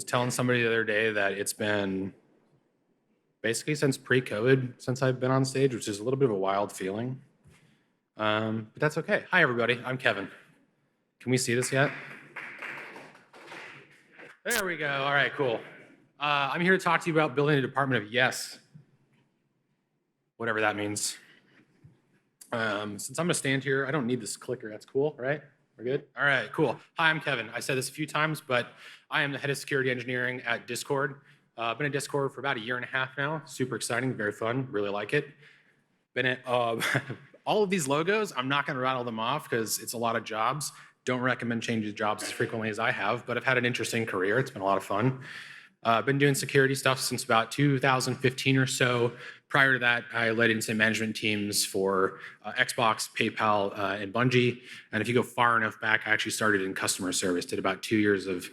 telling somebody the other day that it's been basically since pre-COVID since I've been on stage, which is a little bit of a wild feeling. But that's okay. Hi, everybody. I'm Kevin. Can we see this yet? There we go. All right, cool. I'm here to talk to you about building a department of yes, whatever that means. Since I'm going to stand here, I don't need this clicker. That's cool, right? We're good? All right, cool. Hi, I'm Kevin. I said this a few times, but I am the head of security engineering at Discord. I've been at Discord for about a year and a half now. Super exciting, very fun, really like it. Been at all of these logos. I'm not going to rattle them off because it's a lot of jobs. Don't recommend changing jobs as frequently as I have, but I've had an interesting career. It's been a lot of fun. I've been doing security stuff since about 2015 or so. Prior to that, I led incident management teams for Xbox, PayPal, and Bungie. And if you go far enough back, I actually started in customer service, did about 2 years of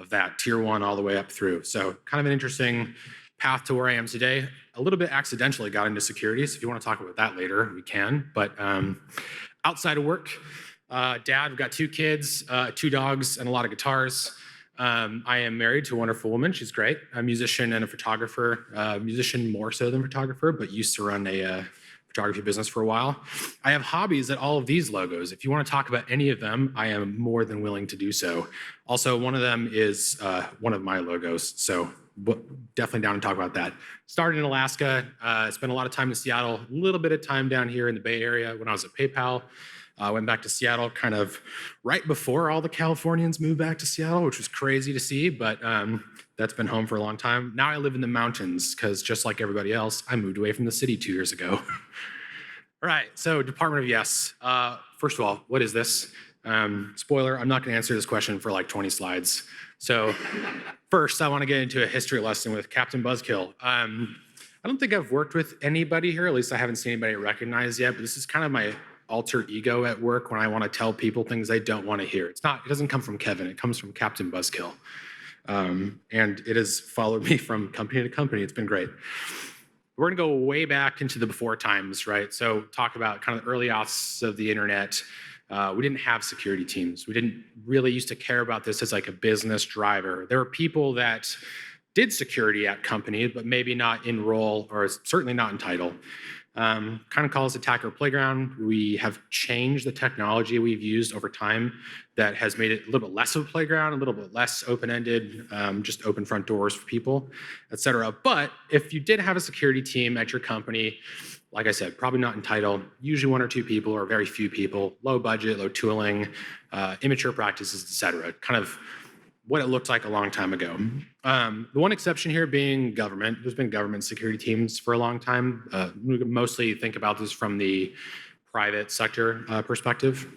that, tier one all the way up through. So kind of an interesting path to where I am today. A little bit accidentally got into security, so if you want to talk about that later, we can. But outside of work, dad, we've got 2 kids, 2 dogs, and a lot of guitars. I am married to a wonderful woman. She's great. A musician and a photographer. Musician more so than photographer, but used to run a photography business for a while. I have hobbies at all of these logos. If you want to talk about any of them, I am more than willing to do so. Also, one of them is one of my logos, so definitely down to talk about that. Started in Alaska, spent a lot of time in Seattle, a little bit of time down here in the Bay Area when I was at PayPal. Went back to Seattle kind of right before all the Californians moved back to Seattle, which was crazy to see, but that's been home for a long time. Now I live in the mountains because just like everybody else, I moved away from the city 2 years ago. All right, so Department of Yes. First of all, what is this? Spoiler, I'm not going to answer this question for like 20 slides. So first, I want to get into a history lesson with Captain Buzzkill. I don't think I've worked with anybody here, at least I haven't seen anybody recognized yet, but this is kind of my alter ego at work when I want to tell people things they don't want to hear. It doesn't come from Kevin, it comes from Captain Buzzkill. And it has followed me from company to company. It's been great. We're gonna go way back into the before times, right? So talk about kind of the early aughts of the internet. We didn't have security teams. We didn't really used to care about this as like a business driver. There were people that did security at companies, but maybe not in role or certainly not in title. Kind of call us Attacker Playground. We have changed the technology we've used over time that has made it a little bit less of a playground, a little bit less open-ended, just open front doors for people, et cetera. But if you did have a security team at your company, like I said, probably not in title, usually 1 or 2 people or very few people, low budget, low tooling, immature practices, et cetera. Kind of what it looked like a long time ago. The one exception here being government. There's been government security teams for a long time. We mostly think about this from the private sector perspective.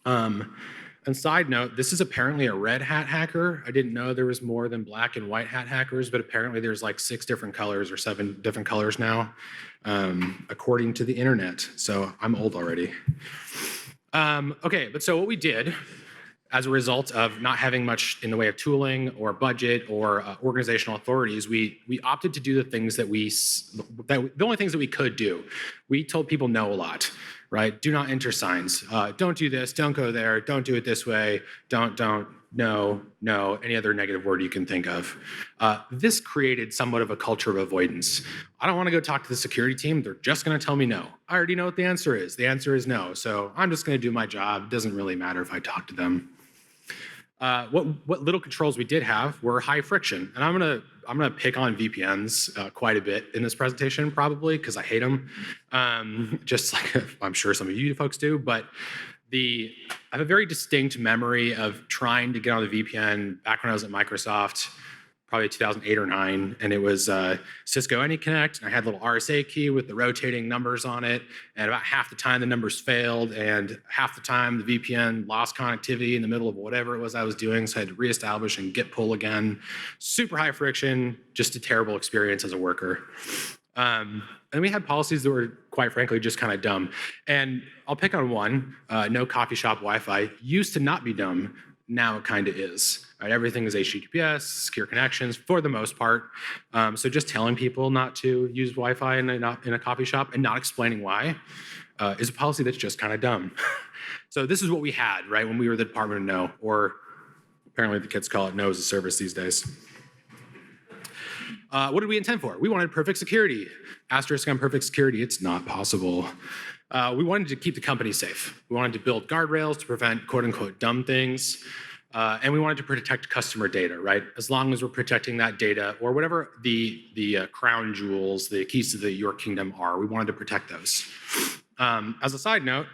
And side note, this is apparently a red hat hacker. I didn't know there was more than black and white hat hackers, but apparently there's like 6 different colors or 7 different colors now, according to the internet. So I'm old already. Okay, but so what we did as a result of not having much in the way of tooling or budget or organizational authorities, we opted to do the things that the only things that we could do. We told people no a lot, right? Do not enter signs. Don't do this, don't go there, don't do it this way, don't, no, any other negative word you can think of. This created somewhat of a culture of avoidance. I don't want to go talk to the security team. They're just going to tell me no. I already know what the answer is. The answer is no. So I'm just going to do my job. It doesn't really matter if I talk to them. What little controls we did have were high friction, and I'm gonna pick on VPNs quite a bit in this presentation, probably because I hate them, just like I'm sure some of you folks do. But I have a very distinct memory of trying to get on the VPN back when I was at Microsoft, probably 2008 or 9, and it was Cisco AnyConnect, and I had a little RSA key with the rotating numbers on it, and about half the time the numbers failed, and half the time the VPN lost connectivity in the middle of whatever it was I was doing, so I had to reestablish and git pull again. Super high friction, just a terrible experience as a worker. And we had policies that were, quite frankly, just kind of dumb. And I'll pick on one, no coffee shop Wi-Fi. Used to not be dumb, now it kind of is. Right, everything is HTTPS, secure connections for the most part. So just telling people not to use Wi-Fi in a coffee shop and not explaining why is a policy that's just kind of dumb. So this is what we had, right, when we were the Department of No, or apparently the kids call it No as a Service these days. What did we intend for? We wanted perfect security. Asterisk on perfect security, it's not possible. We wanted to keep the company safe. We wanted to build guardrails to prevent quote unquote dumb things. And we wanted to protect customer data, right? As long as we're protecting that data or whatever the crown jewels, the keys to your kingdom are, we wanted to protect those. As a side note,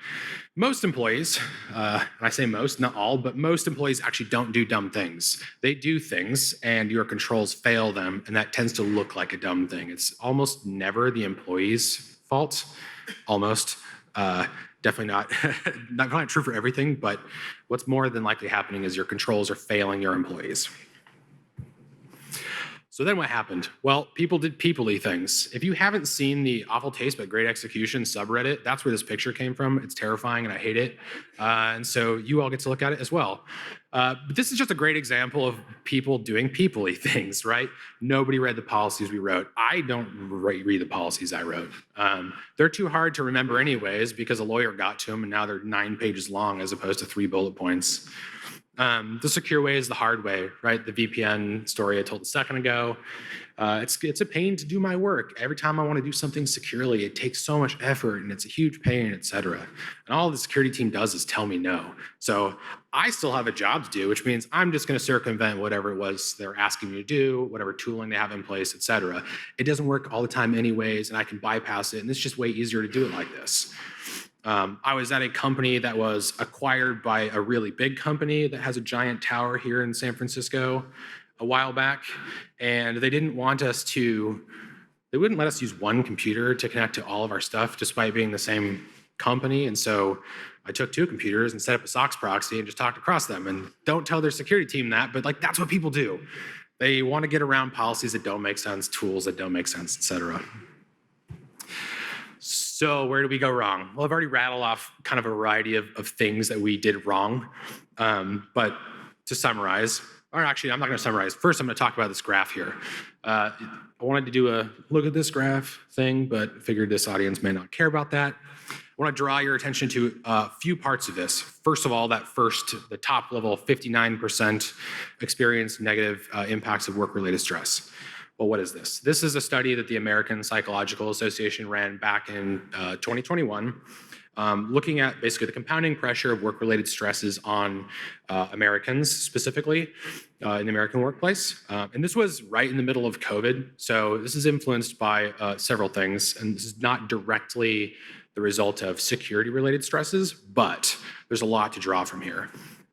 most employees, and I say most, not all, but most employees actually don't do dumb things. They do things and your controls fail them, and that tends to look like a dumb thing. It's almost never the employee's fault, almost. Definitely not true for everything, but what's more than likely happening is your controls are failing your employees. So then what happened? Well, people did people-y things. If you haven't seen the Awful Taste but Great Execution subreddit, that's where this picture came from. It's terrifying and I hate it. And so you all get to look at it as well. But this is just a great example of people doing people-y things, right? Nobody read the policies we wrote. I don't read the policies I wrote. They're too hard to remember anyways because a lawyer got to them and now they're 9 pages long as opposed to 3 bullet points. The secure way is the hard way, right? The VPN story I told a second ago. It's a pain to do my work. Every time I want to do something securely, it takes so much effort and it's a huge pain, et cetera. And all the security team does is tell me no. So I still have a job to do, which means I'm just going to circumvent whatever it was they're asking me to do, whatever tooling they have in place, et cetera. It doesn't work all the time anyways, and I can bypass it, and it's just way easier to do it like this. I was at a company that was acquired by a really big company that has a giant tower here in San Francisco a while back, and they wouldn't let us use one computer to connect to all of our stuff despite being the same company, and so I took 2 computers and set up a SOX proxy and just talked across them, and don't tell their security team that, but like that's what people do. They want to get around policies that don't make sense, tools that don't make sense, et cetera. So where did we go wrong? Well, I've already rattled off kind of a variety of things that we did wrong. But to summarize, or actually, I'm not going to summarize. First, I'm going to talk about this graph here. I wanted to do a look at this graph thing, but figured this audience may not care about that. I want to draw your attention to a few parts of this. First of all, the top level, 59% experienced negative impacts of work-related stress. Well, what is this? This is a study that the American Psychological Association ran back in 2021, looking at basically the compounding pressure of work-related stresses on Americans specifically in the American workplace. And this was right in the middle of COVID. So this is influenced by several things, and this is not directly the result of security-related stresses, but there's a lot to draw from here.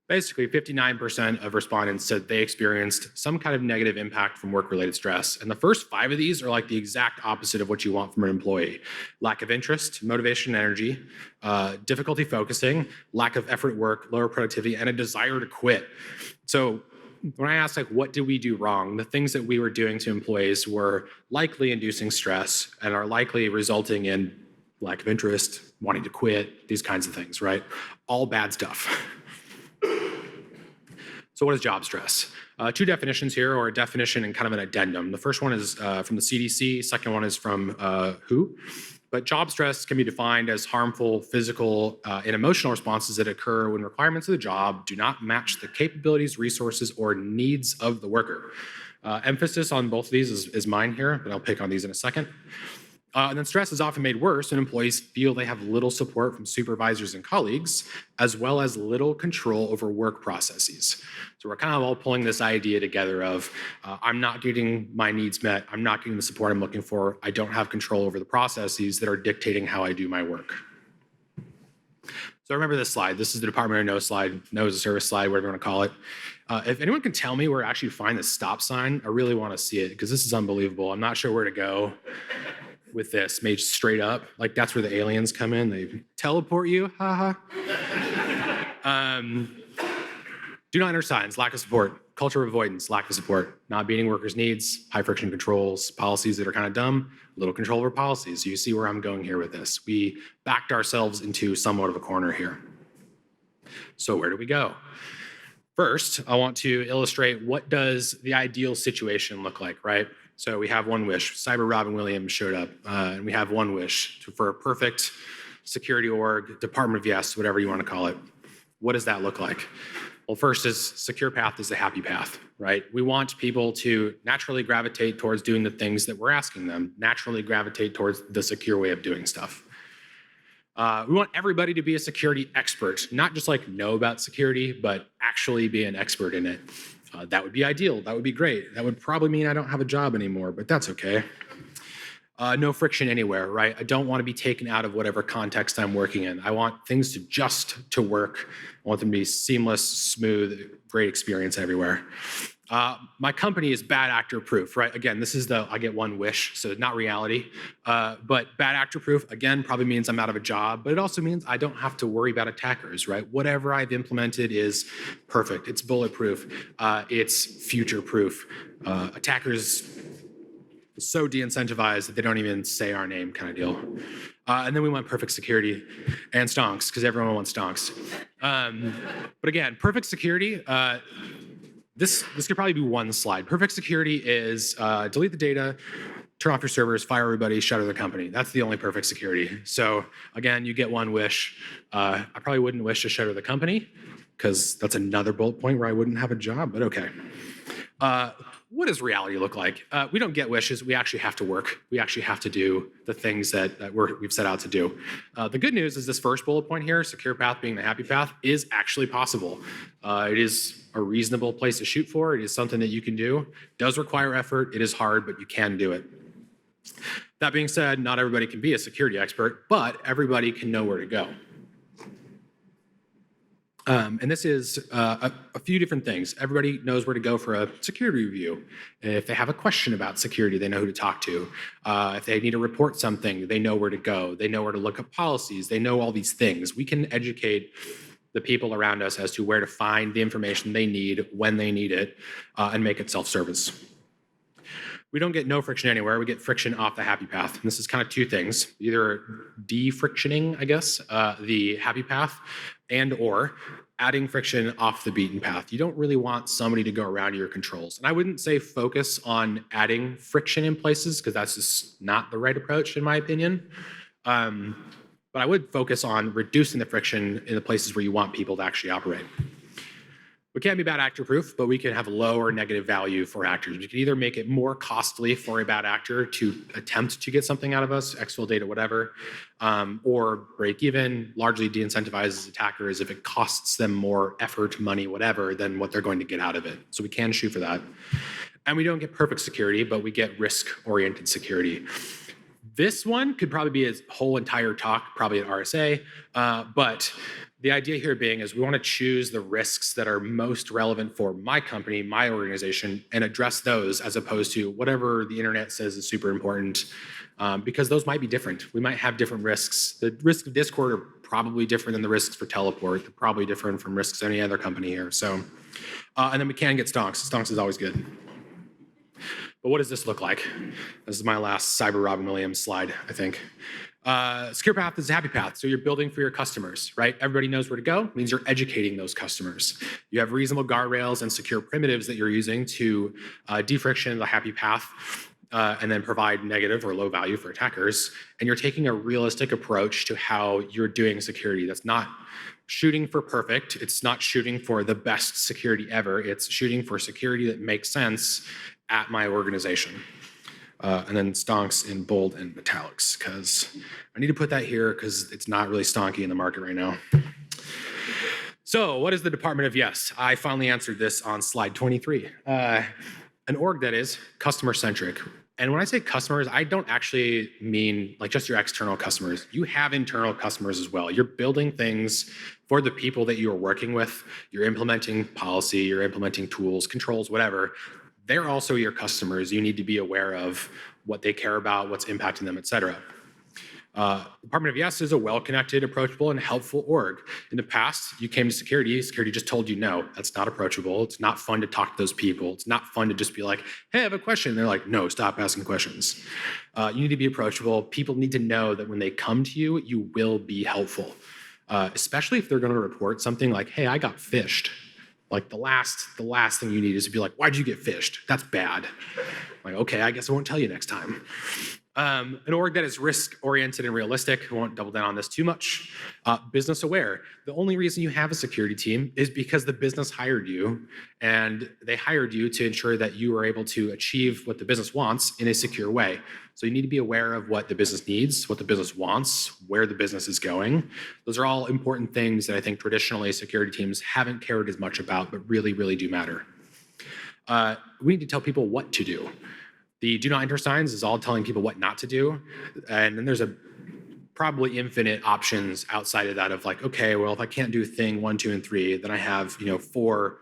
Basically, 59% of respondents said they experienced some kind of negative impact from work-related stress. And the first 5 of these are like the exact opposite of what you want from an employee. Lack of interest, motivation, energy, difficulty focusing, lack of effort at work, lower productivity, and a desire to quit. So when I asked, like, what did we do wrong? The things that we were doing to employees were likely inducing stress and are likely resulting in lack of interest, wanting to quit, these kinds of things, right? All bad stuff. So what is job stress? 2 definitions here, or a definition and kind of an addendum. The first one is from the CDC, second one is from WHO. But job stress can be defined as harmful physical and emotional responses that occur when requirements of the job do not match the capabilities, resources, or needs of the worker. Emphasis on both of these is mine here, but I'll pick on these in a second. And then stress is often made worse when employees feel they have little support from supervisors and colleagues, as well as little control over work processes. So we're kind of all pulling this idea together of, I'm not getting my needs met, I'm not getting the support I'm looking for, I don't have control over the processes that are dictating how I do my work. So remember this slide. This is the Department of No slide, No as a Service slide, whatever you want to call it. If anyone can tell me where to actually find the stop sign, I really want to see it, because this is unbelievable. I'm not sure where to go with this, maybe straight up. Like, that's where the aliens come in. They teleport you, haha. Do not enter signs, lack of support. Culture of avoidance, lack of support. Not meeting workers' needs, high friction controls, policies that are kind of dumb, little control over policies. So you see where I'm going here with this. We backed ourselves into somewhat of a corner here. So where do we go? First, I want to illustrate what does the ideal situation look like, right? So we have one wish. Cyber Robin Williams showed up, and we have one wish for a perfect security org, Department of Yes, whatever you want to call it. What does that look like? Well, first is secure path is the happy path, right? We want people to naturally gravitate towards doing the things that we're asking them, naturally gravitate towards the secure way of doing stuff. We want everybody to be a security expert, not just like know about security, but actually be an expert in it. That would be ideal. That would be great. That would probably mean I don't have a job anymore, but that's okay. No friction anywhere, right? I don't want to be taken out of whatever context I'm working in. I want things to work. I want them to be seamless, smooth, great experience everywhere. My company is bad actor proof, right? Again, this is I get one wish, so not reality. But bad actor proof, again, probably means I'm out of a job, but it also means I don't have to worry about attackers, right? Whatever I've implemented is perfect. It's bulletproof. It's future proof. Attackers so de-incentivized that they don't even say our name kind of deal. And then we want perfect security and stonks, because everyone wants stonks. But again, perfect security, this could probably be one slide. Perfect security is delete the data, turn off your servers, fire everybody, shutter the company. That's the only perfect security. So again, you get one wish. I probably wouldn't wish to shutter the company, because that's another bullet point where I wouldn't have a job, but okay. What does reality look like? We don't get wishes. We actually have to work. We actually have to do the things that we've set out to do. The good news is this first bullet point here, secure path being the happy path, is actually possible. It is a reasonable place to shoot for. It is something that you can do. It does require effort. It is hard, but you can do it. That being said, not everybody can be a security expert, but everybody can know where to go. And this is a few different things. Everybody knows where to go for a security review. If they have a question about security, they know who to talk to. If they need to report something, they know where to go. They know where to look up policies. They know all these things. We can educate the people around us as to where to find the information they need, when they need it, and make it self-service. We don't get no friction anywhere. We get friction off the happy path. And this is kind of two things, either de-frictioning, I guess, the happy path, and or adding friction off the beaten path. You don't really want somebody to go around your controls. And I wouldn't say focus on adding friction in places, because that's just not the right approach, in my opinion. But I would focus on reducing the friction in the places where you want people to actually operate. We can't be bad actor proof, but we can have low or negative value for actors. We can either make it more costly for a bad actor to attempt to get something out of us, exfil data, whatever, or break even, largely de-incentivizes attackers if it costs them more effort, money, whatever, than what they're going to get out of it. So we can shoot for that. And we don't get perfect security, but we get risk-oriented security. This one could probably be a whole entire talk, probably at RSA, but the idea here being is we want to choose the risks that are most relevant for my company, my organization, and address those as opposed to whatever the internet says is super important, because those might be different. We might have different risks. The risks of Discord are probably different than the risks for Teleport. They're probably different from risks of any other company here. So, and then we can get stonks. Stonks is always good. But what does this look like? This is my last Cyber Robin Williams slide, I think. Secure path is a happy path. So you're building for your customers, right? Everybody knows where to go. It means you're educating those customers. You have reasonable guardrails and secure primitives that you're using to defriction the happy path and then provide negative or low value for attackers. And you're taking a realistic approach to how you're doing security. That's not shooting for perfect. It's not shooting for the best security ever. It's shooting for security that makes sense at my organization. And then stonks in bold and italics, because I need to put that here because it's not really stonky in the market right now. So what is the Department of Yes? I finally answered this on slide 23. An org that is customer-centric. And when I say customers, I don't actually mean like just your external customers. You have internal customers as well. You're building things for the people that you're working with. You're implementing policy, you're implementing tools, controls, whatever. They're also your customers. You need to be aware of what they care about, what's impacting them, et cetera. Department of Yes is a well-connected, approachable, and helpful org. In the past, you came to security just told you no, that's not approachable. It's not fun to talk to those people. It's not fun to just be like, hey, I have a question. And they're like, no, stop asking questions. You need to be approachable. People need to know that when they come to you, you will be helpful, especially if they're going to report something like, hey, I got phished. Like the last thing you need is to be like, why'd you get phished? That's bad. Like, okay, I guess I won't tell you next time. An org that is risk-oriented and realistic, I won't double down on this too much. Business aware. The only reason you have a security team is because the business hired you, and they hired you to ensure that you are able to achieve what the business wants in a secure way. So you need to be aware of what the business needs, what the business wants, where the business is going. Those are all important things that I think traditionally security teams haven't cared as much about, but really, really do matter. We need to tell people what to do. The do not enter signs is all telling people what not to do. And then there's probably infinite options outside of that of like, okay, well, if I can't do thing 1, 2, and 3, then I have, 4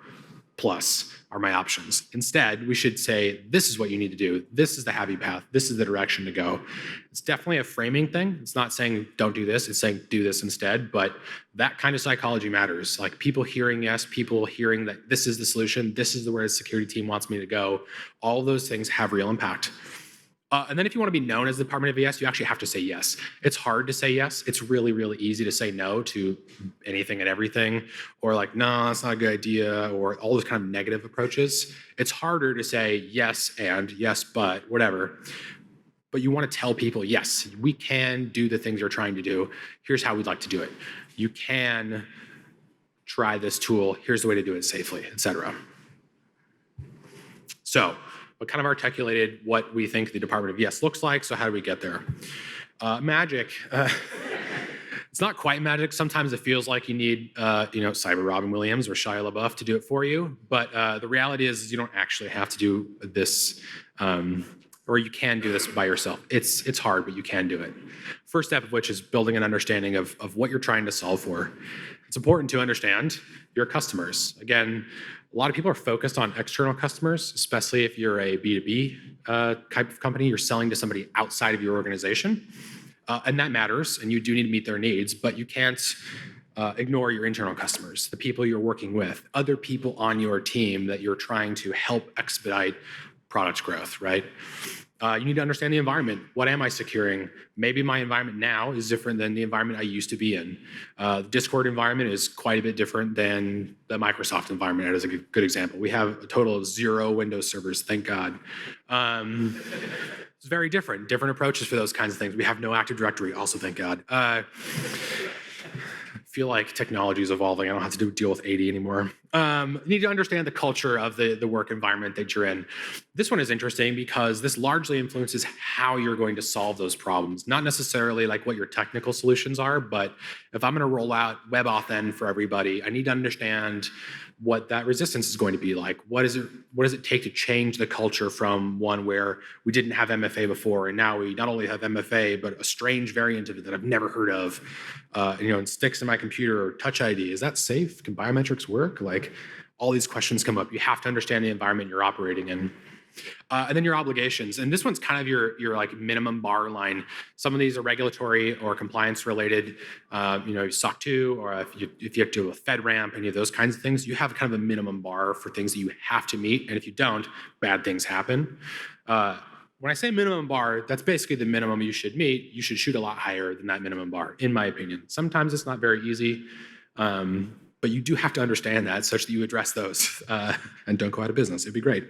plus are my options. Instead, we should say, this is what you need to do. This is the happy path. This is the direction to go. It's definitely a framing thing. It's not saying don't do this. It's saying do this instead. But that kind of psychology matters. Like people hearing yes, people hearing that this is the solution, this is where the security team wants me to go. All those things have real impact. And then if you want to be known as the Department of Yes, you actually have to say yes. It's hard to say yes. It's really, really easy to say no to anything and everything, or like, no, that's not a good idea, or all those kind of negative approaches. It's harder to say yes and yes, but whatever. But you want to tell people, yes, we can do the things you're trying to do. Here's how we'd like to do it. You can try this tool. Here's the way to do it safely, etc. So, we kind of articulated what we think the Department of Yes looks like, so how do we get there? Magic. It's not quite magic. Sometimes it feels like you need, Cyber Robin Williams or Shia LaBeouf to do it for you, but the reality is you don't actually have to do this, or you can do this by yourself. It's hard, but you can do it. First step of which is building an understanding of what you're trying to solve for. It's important to understand your customers. Again, a lot of people are focused on external customers, especially if you're a B2B type of company. You're selling to somebody outside of your organization, and that matters, and you do need to meet their needs, but you can't ignore your internal customers, the people you're working with, other people on your team that you're trying to help expedite product growth, right? You need to understand the environment. What am I securing? Maybe my environment now is different than the environment I used to be in. The Discord environment is quite a bit different than the Microsoft environment, as a good example. We have a total of 0 Windows servers, thank God. It's very different approaches for those kinds of things. We have no Active Directory, also thank God. I feel like technology is evolving. I don't have to deal with 80 anymore. You need to understand the culture of the work environment that you're in. This one is interesting because this largely influences how you're going to solve those problems. Not necessarily like what your technical solutions are, but if I'm going to roll out WebAuthn for everybody, I need to understand what that resistance is going to be like. What does it take to change the culture from one where we didn't have MFA before, and now we not only have MFA, but a strange variant of it that I've never heard of, and sticks in my computer, or Touch ID. Is that safe? Can biometrics work? Like, all these questions come up. You have to understand the environment you're operating in. And then your obligations. And this one's kind of your like minimum bar line. Some of these are regulatory or compliance related, SOC 2, or if you have to do a FedRAMP, any of those kinds of things, you have kind of a minimum bar for things that you have to meet. And if you don't, bad things happen. When I say minimum bar, that's basically the minimum you should meet. You should shoot a lot higher than that minimum bar, in my opinion. Sometimes it's not very easy, but you do have to understand that such that you address those and don't go out of business. It'd be great.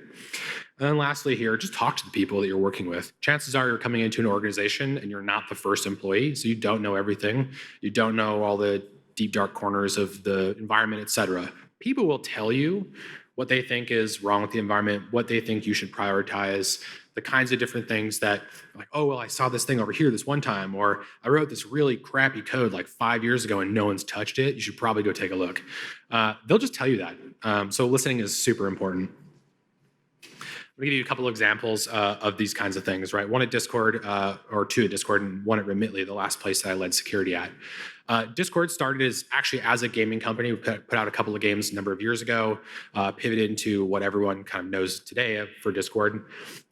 And then lastly here, just talk to the people that you're working with. Chances are you're coming into an organization and you're not the first employee, so you don't know everything. You don't know all the deep, dark corners of the environment, et cetera. People will tell you what they think is wrong with the environment, what they think you should prioritize, the kinds of different things that, like, oh, well, I saw this thing over here this one time, or I wrote this really crappy code like 5 years ago and no one's touched it. You should probably go take a look. They'll just tell you that. So listening is super important. Let me give you a couple of examples of these kinds of things, right? One at Discord, or two at Discord, and one at Remitly, the last place that I led security at. Discord started as a gaming company. We put out a couple of games a number of years ago, pivoted into what everyone kind of knows today for Discord.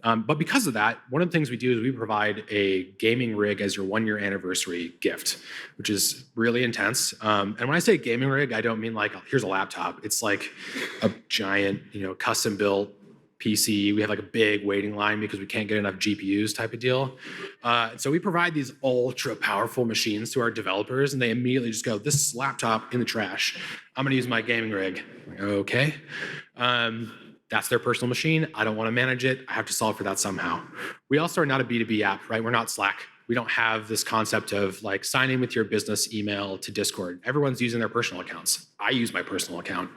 But because of that, one of the things we do is we provide a gaming rig as your 1-year anniversary gift, which is really intense. And when I say gaming rig, I don't mean like, here's a laptop. It's like a giant, custom built PC. We have like a big waiting line because we can't get enough GPUs type of deal. So we provide these ultra powerful machines to our developers, and they immediately just go, this laptop in the trash. I'm going to use my gaming rig. I'm like, okay. That's their personal machine. I don't want to manage it. I have to solve for that somehow. We also are not a B2B app, right? We're not Slack. We don't have this concept of like sign in with your business email to Discord. Everyone's using their personal accounts. I use my personal account.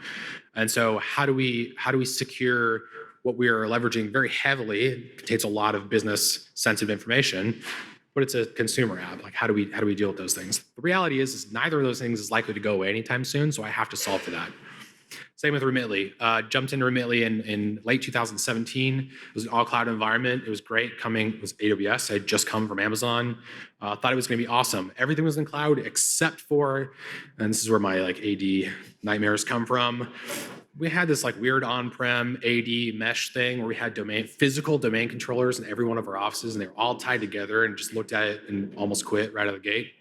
And so how do we secure what we are leveraging very heavily? It contains a lot of business sensitive information, but it's a consumer app. Like how do we deal with those things? The reality is neither of those things is likely to go away anytime soon, so I have to solve for that. Same with Remitly. Jumped into Remitly in late 2017. It was an all-cloud environment. It was great. It was AWS. I had just come from Amazon. Thought it was going to be awesome. Everything was in cloud except for, and this is where my like AD nightmares come from. We had this like weird on-prem AD mesh thing where we had physical domain controllers in every one of our offices, and they were all tied together, and just looked at it and almost quit right out of the gate.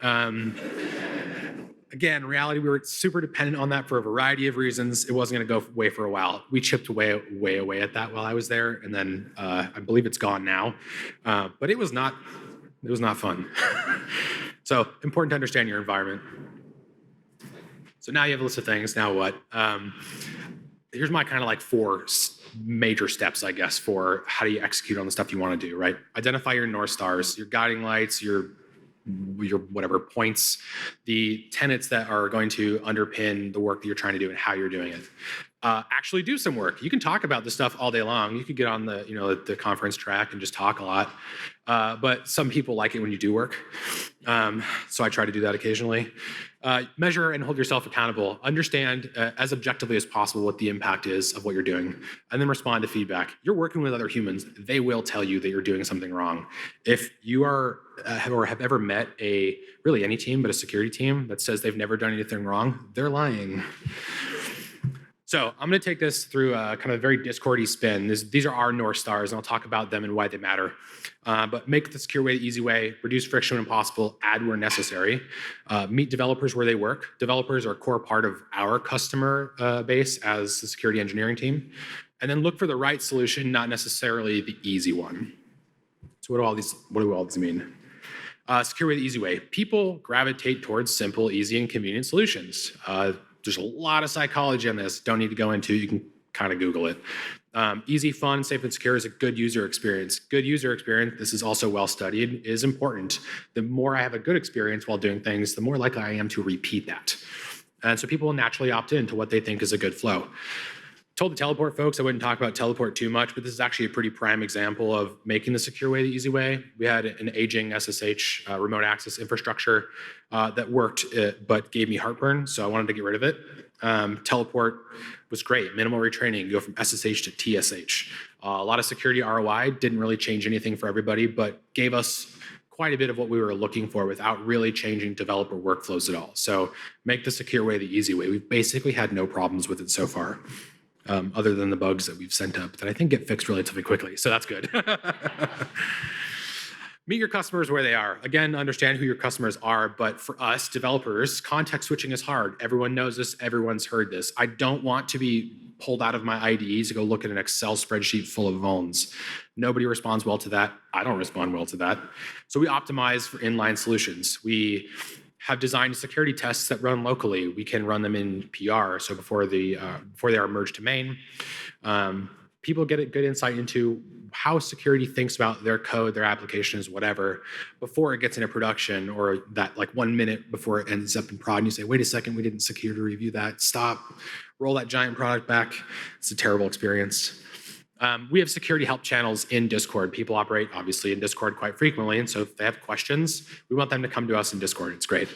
Again, in reality, we were super dependent on that for a variety of reasons. It wasn't going to go away for a while. We chipped away at that while I was there, and then I believe it's gone now. But it was not fun. So important to understand your environment. So now you have a list of things. Now what? Here's my kind of like 4 major steps, I guess, for how do you execute on the stuff you want to do, right? Identify your North Stars, your guiding lights, your whatever points, the tenets that are going to underpin the work that you're trying to do and how you're doing it. Actually do some work. You can talk about this stuff all day long. You could get on the conference track and just talk a lot. But some people like it when you do work. So I try to do that occasionally. Measure and hold yourself accountable. Understand as objectively as possible what the impact is of what you're doing, and then respond to feedback. You're working with other humans. They will tell you that you're doing something wrong. If you are or have ever met really any team, but a security team that says they've never done anything wrong, they're lying. So I'm going to take this through a kind of very Discord-y spin. These are our North Stars, and I'll talk about them and why they matter. But make the secure way the easy way, reduce friction when possible, add where necessary, meet developers where they work. Developers are a core part of our customer base as the security engineering team. And then look for the right solution, not necessarily the easy one. So what do all these mean? Secure way the easy way. People gravitate towards simple, easy, and convenient solutions. There's a lot of psychology on this. Don't need to go into. You can kind of Google it. Easy, fun, safe, and secure is a good user experience. Good user experience, this is also well studied, is important. The more I have a good experience while doing things, the more likely I am to repeat that. And so people will naturally opt in to what they think is a good flow. Told the teleport folks I wouldn't talk about teleport too much, but this is actually a pretty prime example of making the secure way the easy way. We had an aging SSH remote access infrastructure that worked, but gave me heartburn, so I wanted to get rid of it. Teleport was great, minimal retraining, you go from SSH to TSH. A lot of security ROI, didn't really change anything for everybody, but gave us quite a bit of what we were looking for without really changing developer workflows at all. So make the secure way the easy way. We've basically had no problems with it so far. Other than the bugs that we've sent up that I think get fixed relatively quickly. So that's good. Meet your customers where they are. Again, understand who your customers are, but for us developers, context switching is hard. Everyone knows this, everyone's heard this. I don't want to be pulled out of my IDEs to go look at an Excel spreadsheet full of vulns. Nobody responds well to that. I don't respond well to that. So we optimize for inline solutions. We have designed security tests that run locally. We can run them in PR, so before they are merged to main. People get a good insight into how security thinks about their code, their applications, whatever, before it gets into production, or that like 1 minute before it ends up in prod, and you say, wait a second, we didn't security review that. Stop, roll that giant product back. It's a terrible experience. We have security help channels in Discord. People operate, obviously, in Discord quite frequently, and so if they have questions, we want them to come to us in Discord. It's great.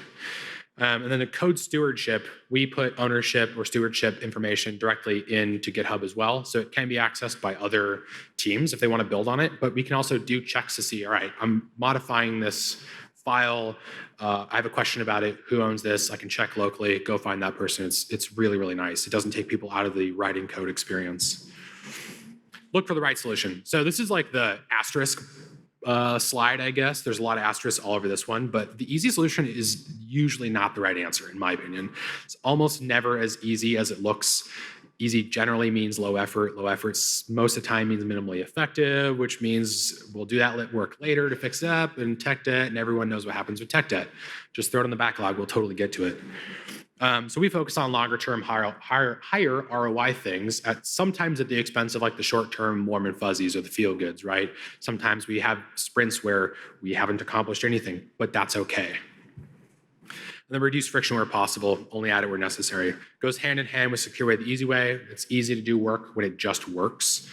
And then the code stewardship, we put ownership or stewardship information directly into GitHub as well, so it can be accessed by other teams if they want to build on it, but we can also do checks to see, all right, I'm modifying this file, I have a question about it, who owns this, I can check locally, go find that person. It's really, really nice. It doesn't take people out of the writing code experience. Look for the right solution. So this is like the asterisk slide, I guess. There's a lot of asterisks all over this one, but the easy solution is usually not the right answer, in my opinion. It's almost never as easy as it looks. Easy generally means low effort. Low effort most of the time means minimally effective, which means we'll do that work later to fix it up, and tech debt, and everyone knows what happens with tech debt. Just throw it on the backlog, we'll totally get to it. So we focus on longer term, higher ROI things, sometimes at the expense of like the short term warm and fuzzies or the feel goods, right? Sometimes we have sprints where we haven't accomplished anything, but that's okay. And then reduce friction where possible, only add it where necessary. Goes hand in hand with secure way, the easy way. It's easy to do work when it just works.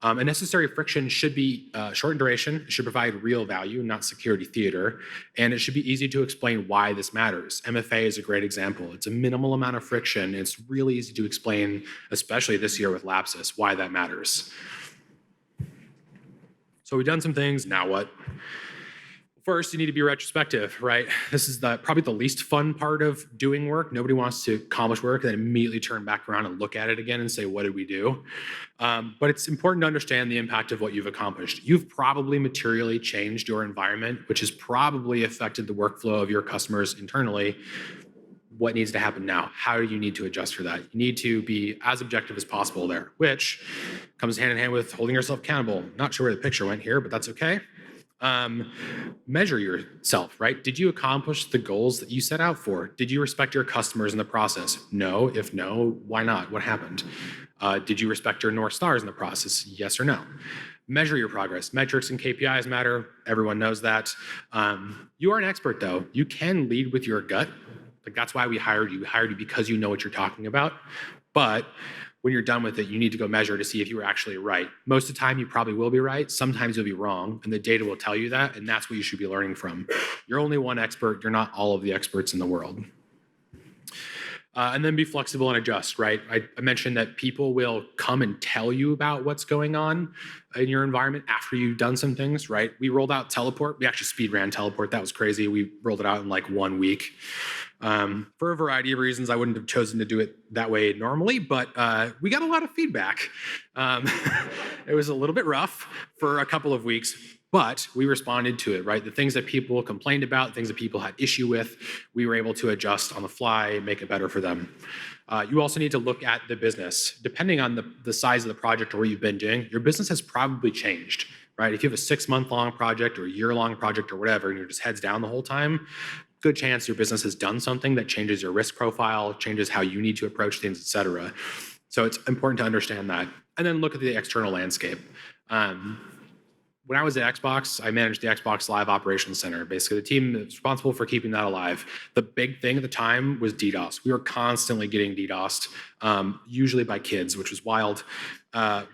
And necessary friction should be short in duration. It should provide real value, not security theater. And it should be easy to explain why this matters. MFA is a great example. It's a minimal amount of friction. It's really easy to explain, especially this year with Lapsus, why that matters. So we've done some things, now what? First, you need to be retrospective, right? This is probably the least fun part of doing work. Nobody wants to accomplish work and then immediately turn back around and look at it again and say, what did we do? But it's important to understand the impact of what you've accomplished. You've probably materially changed your environment, which has probably affected the workflow of your customers internally. What needs to happen now? How do you need to adjust for that? You need to be as objective as possible there, which comes hand in hand with holding yourself accountable. Not sure where the picture went here, but that's okay. Measure yourself, right? Did you accomplish the goals that you set out for? Did you respect your customers in the process? No. If no, why not? What happened? Did you respect your North Stars in the process? Yes or no? Measure your progress. Metrics and KPIs matter. Everyone knows that. You are an expert, though. You can lead with your gut. Like, that's why we hired you. We hired you because you know what you're talking about. But when you're done with it, you need to go measure to see if you were actually right. Most of the time, you probably will be right. Sometimes you'll be wrong, and the data will tell you that, and that's what you should be learning from. You're only one expert. You're not all of the experts in the world. And then be flexible and adjust, right? I mentioned that people will come and tell you about what's going on in your environment after you've done some things, right? We rolled out Teleport. We actually speed ran Teleport. That was crazy. We rolled it out in like 1 week. For a variety of reasons, I wouldn't have chosen to do it that way normally, but we got a lot of feedback. It was a little bit rough for a couple of weeks, but we responded to it, right? The things that people complained about, things that people had issue with, we were able to adjust on the fly, make it better for them. You also need to look at the business. Depending on the size of the project or what you've been doing, your business has probably changed, right? If you have a 6-month-long project or a year-long project or whatever, and you're just heads down the whole time, good chance your business has done something that changes your risk profile, changes how you need to approach things, et cetera. So it's important to understand that. And then look at the external landscape. When I was at Xbox, I managed the Xbox Live Operations Center. Basically, the team that's responsible for keeping that alive. The big thing at the time was DDoS. We were constantly getting DDoSed, usually by kids, which was wild.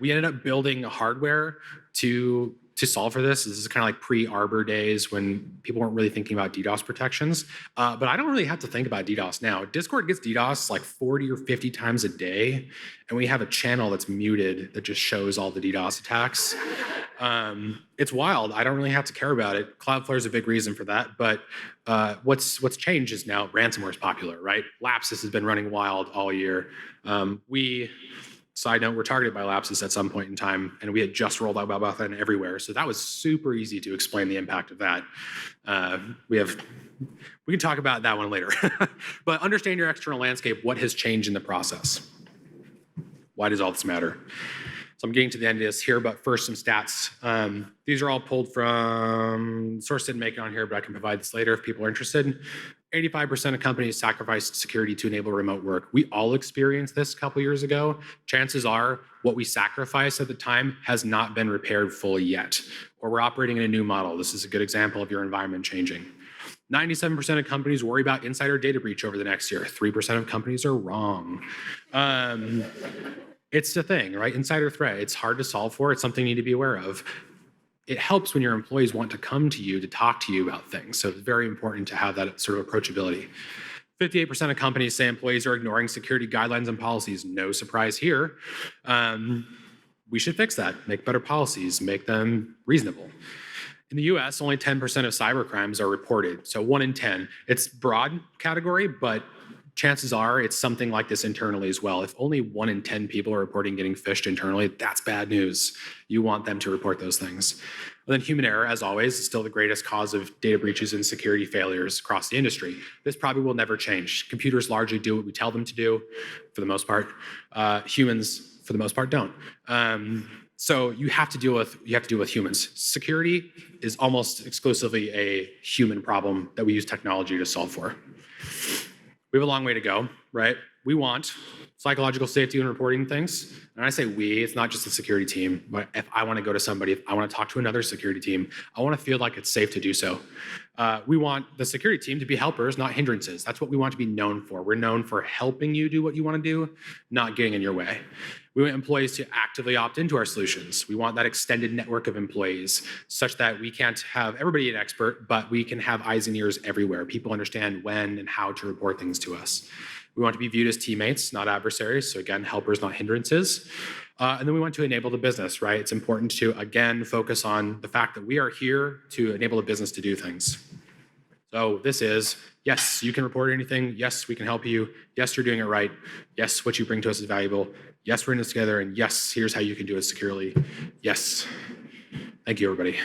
We ended up building hardware to solve for this. This is kind of like pre-Arbor days when people weren't really thinking about DDoS protections. But I don't really have to think about DDoS now. Discord gets DDoS like 40 or 50 times a day, and we have a channel that's muted that just shows all the DDoS attacks. It's wild. I don't really have to care about it. Cloudflare is a big reason for that. But what's changed is now ransomware is popular, right? Lapsus has been running wild all year. Side note, we're targeted by Lapsus at some point in time, and we had just rolled out Botnet everywhere. So that was super easy to explain the impact of that. We can talk about that one later. But understand your external landscape, what has changed in the process. Why does all this matter? So I'm getting to the end of this here, but first some stats. These are all pulled from, source didn't make it on here, but I can provide this later if people are interested. 85% of companies sacrificed security to enable remote work. We all experienced this a couple years ago. Chances are what we sacrificed at the time has not been repaired fully yet, or we're operating in a new model. This is a good example of your environment changing. 97% of companies worry about insider data breach over the next year. 3% of companies are wrong. It's the thing, right? Insider threat, it's hard to solve for. It's something you need to be aware of. It helps when your employees want to come to you to talk to you about things. So it's very important to have that sort of approachability. 58% of companies say employees are ignoring security guidelines and policies. No surprise here. We should fix that, make better policies, make them reasonable. In the US, only 10% of cybercrimes are reported. So 1 in 10. It's broad category, but chances are it's something like this internally as well. If only 1 in 10 people are reporting getting phished internally, that's bad news. You want them to report those things. And then human error, as always, is still the greatest cause of data breaches and security failures across the industry. This probably will never change. Computers largely do what we tell them to do, for the most part. Humans, for the most part, don't. So you have to deal with humans. Security is almost exclusively a human problem that we use technology to solve for. We have a long way to go, right? We want psychological safety when reporting things. And I say we, it's not just the security team, but if I want to go to somebody, if I want to talk to another security team, I want to feel like it's safe to do so. We want the security team to be helpers, not hindrances. That's what we want to be known for. We're known for helping you do what you want to do, not getting in your way. We want employees to actively opt into our solutions. We want that extended network of employees such that we can't have everybody an expert, but we can have eyes and ears everywhere. People understand when and how to report things to us. We want to be viewed as teammates, not adversaries. So again, helpers, not hindrances. And then we want to enable the business, right? It's important to, again, focus on the fact that we are here to enable the business to do things. So this is, yes, you can report anything. Yes, we can help you. Yes, you're doing it right. Yes, what you bring to us is valuable. Yes, we're in this together. And yes, here's how you can do it securely. Yes. Thank you, everybody.